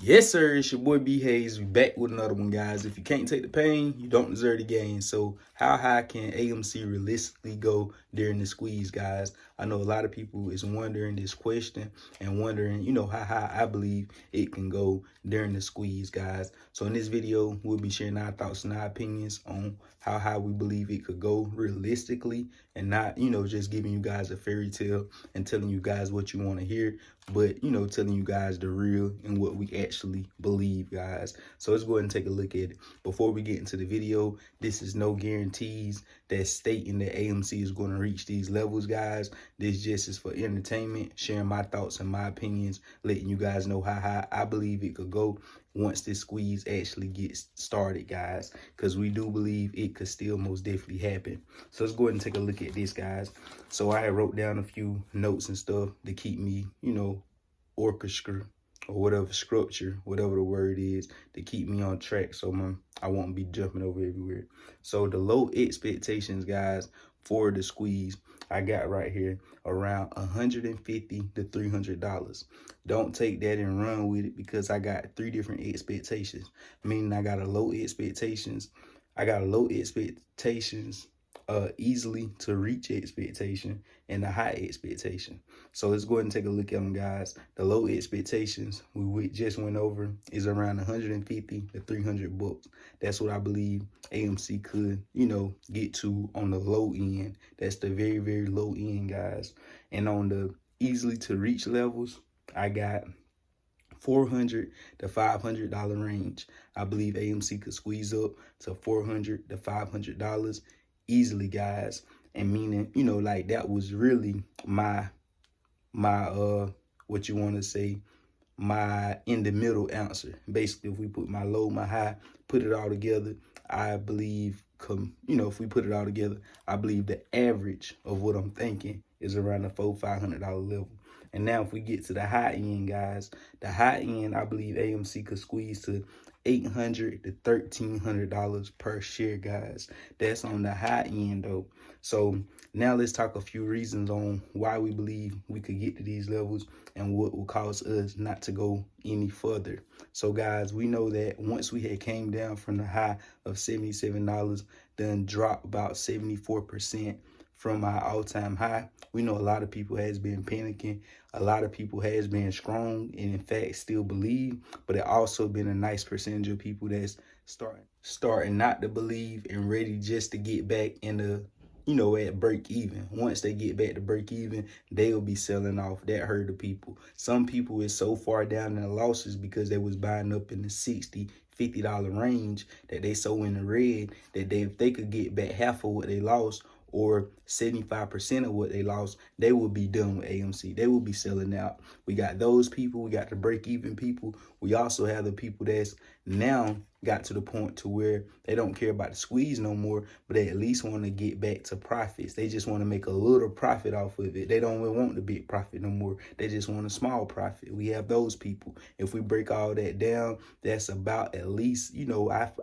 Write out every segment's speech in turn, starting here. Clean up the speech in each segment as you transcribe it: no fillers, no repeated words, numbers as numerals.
Yes, sir. It's your boy B Hayes. We back with another one, guys. If you can't take the pain, you don't deserve the gain. So, how high can AMC realistically go during the squeeze, guys? I know a lot of people is wondering this question and wondering, how high I believe it can go during the squeeze, guys. So, in this video, we'll be sharing our thoughts and our opinions on how high we believe it could go realistically, and not, just giving you guys a fairy tale and telling you guys what you want to hear, but telling you guys the real and what we actually believe, guys. So let's go ahead and take a look at it. Before we get into the video, this is no guarantees that stating that AMC is going to reach these levels, guys. This just is for entertainment, sharing my thoughts and my opinions, letting you guys know how high I believe it could go once this squeeze actually gets started, guys, because we do believe it could still most definitely happen. So let's go ahead and take a look at this, guys. So I wrote down a few notes and stuff to keep me, orchestra or whatever, structure, whatever the word is, to keep me on track, so I won't be jumping over everywhere. So the low expectations, guys, for the squeeze, I got right here around $150 to $300. Don't take that and run with it, because I got three different expectations. Meaning I got a low expectations, easily to reach expectation, and a high expectation. So let's go ahead and take a look at them, guys. The low expectations we just went over is around 150 to 300 bucks. That's what I believe AMC could, get to on the low end. That's the very, very low end, guys. And on the easily to reach levels, I got $400 to $500 range. I believe AMC could squeeze up to $400 to $500 easily, guys. And meaning, like that was really my what you want to say, my in the middle answer. Basically, if we put my low, my high, put it all together, I believe, if we put it all together, I believe the average of what I'm thinking is around the $400-500 level. And now if we get to the high end, guys, the high end, I believe AMC could squeeze to $800 to $1,300 per share, guys. That's on the high end, though. So now let's talk a few reasons on why we believe we could get to these levels and what will cause us not to go any further. So, guys, we know that once we had came down from the high of $77, then dropped about 74% from our all-time high. We know a lot of people has been panicking. A lot of people has been strong and in fact still believe, but it also been a nice percentage of people that's starting not to believe and ready just to get back in the, at break even. Once they get back to break even, they'll be selling off. That hurt the people. Some people is so far down in the losses because they was buying up in the $60-50 range that they so in the red that if they could get back half of what they lost, or 75% of what they lost, they will be done with AMC. They will be selling out. We got those people. We got the break-even people. We also have the people that's now got to the point to where they don't care about the squeeze no more, but they at least want to get back to profits. They just want to make a little profit off of it. They don't even want the big profit no more. They just want a small profit. We have those people. If we break all that down, that's about at least,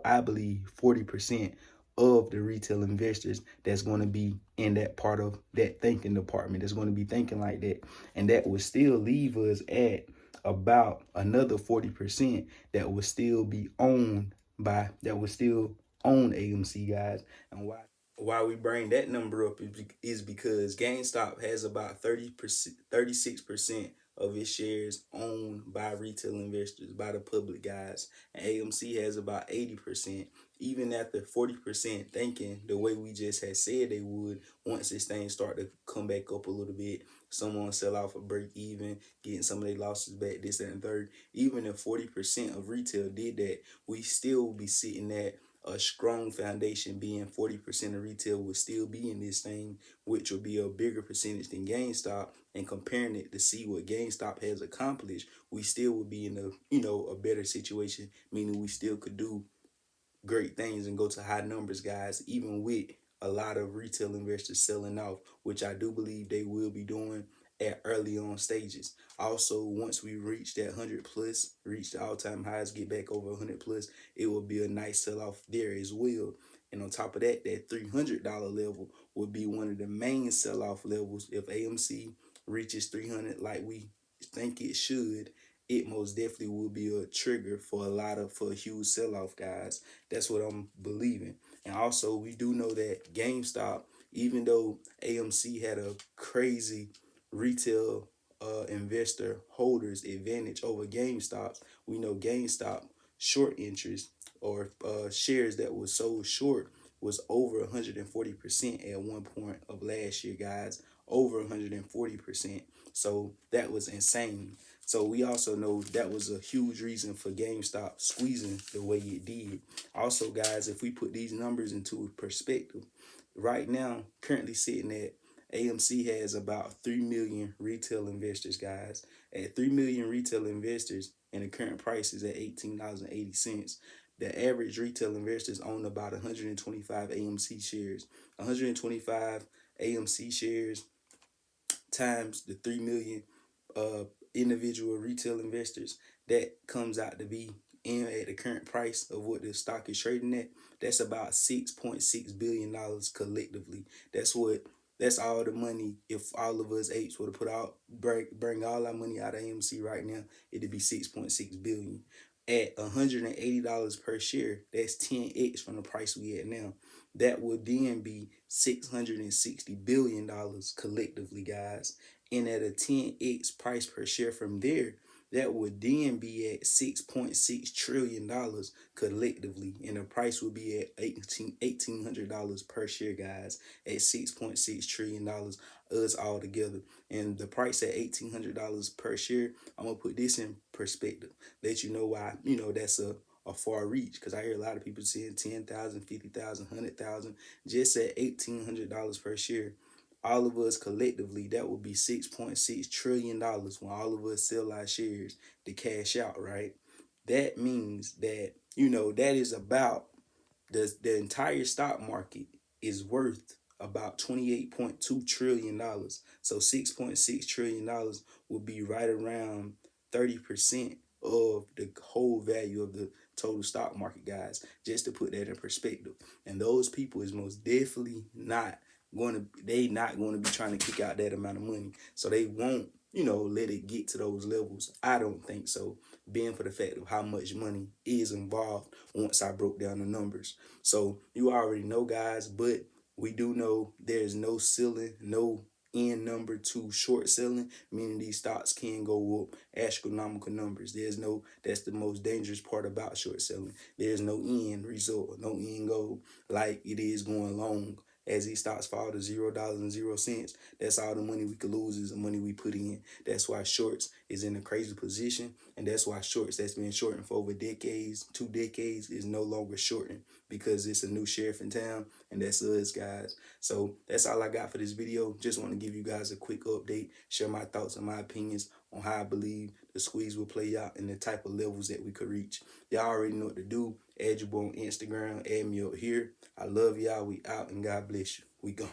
I believe 40% of the retail investors that's going to be in that part of that thinking department, that's going to be thinking like that. And that would still leave us at about another 40% that would still be owned that would still own AMC, guys. And why we bring that number up is because GameStop has about 36% of its shares owned by retail investors, by the public, guys. And AMC has about 80%. Even after 40% thinking the way we just had said they would, once this thing start to come back up a little bit, someone sell off a break even, getting some of their losses back, this, that, and third. Even if 40% of retail did that, we still be sitting at a strong foundation, being 40% of retail would still be in this thing, which will be a bigger percentage than GameStop. And comparing it to see what GameStop has accomplished, we still would be in a better situation, meaning we still could do great things and go to high numbers, guys, even with a lot of retail investors selling off, which I do believe they will be doing at early on stages. Also, once we reach that 100 plus, reach the all-time highs, get back over 100 plus, it will be a nice sell-off there as well. And on top of that, that $300 level would be one of the main sell-off levels if AMC reaches 300 like we think it should. it most definitely will be a trigger for a huge sell-off, guys. That's what I'm believing. And also, we do know that GameStop, even though AMC had a crazy retail investor holders advantage over GameStop, we know GameStop short interest or shares that was sold short was over 140% at one point of last year, guys. Over 140%. So that was insane. So we also know that was a huge reason for GameStop squeezing the way it did. Also, guys, if we put these numbers into perspective, right now, currently sitting at AMC has about 3 million retail investors, guys. At 3 million retail investors, and the current price is at $18.80. The average retail investors own about 125 AMC shares. 125 AMC shares times the 3 million individual retail investors, that comes out to be, in at the current price of what the stock is trading at, that's about $6.6 billion collectively. That's all the money. If all of us apes were to put out, bring all our money out of AMC right now, it'd be 6.6 billion. At $180 per share, that's 10x from the price we at now. That would then be $660 billion collectively, guys. And at a 10x price per share from there, that would then be at $6.6 trillion collectively. And the price would be at $1,800 per share, guys, at $6.6 trillion us all together. And the price at $1,800 per share, I'm going to put this in perspective, let you know why, that's a far reach, because I hear a lot of people saying 10,000, 50,000, 100,000, just at $1,800 per share. All of us collectively, that would be $6.6 trillion when all of us sell our shares to cash out, right? That means that, that is about the entire stock market is worth about $28.2 trillion. So $6.6 trillion would be right around 30% of the whole value of the total stock market, guys, just to put that in perspective. And those people is most definitely not not going to be trying to kick out that amount of money. So they won't, let it get to those levels. I don't think so, being for the fact of how much money is involved once I broke down the numbers. So you already know, guys, but we do know there's no ceiling, no end number to short selling, meaning these stocks can go up astronomical numbers. That's the most dangerous part about short selling. There's no end result, no end goal like it is going long. As these stocks fall to $0.00, that's all the money we could lose is the money we put in. That's why shorts is in a crazy position, and that's why shorts that's been shorting for over decades, 2 decades, is no longer shorting, because it's a new sheriff in town, and that's us, guys. So that's all I got for this video. Just want to give you guys a quick update, share my thoughts and my opinions on how I believe the squeeze will play out and the type of levels that we could reach. Y'all already know what to do. Add your boy on Instagram, add me up here. I love y'all. We out, and God bless you. We gone.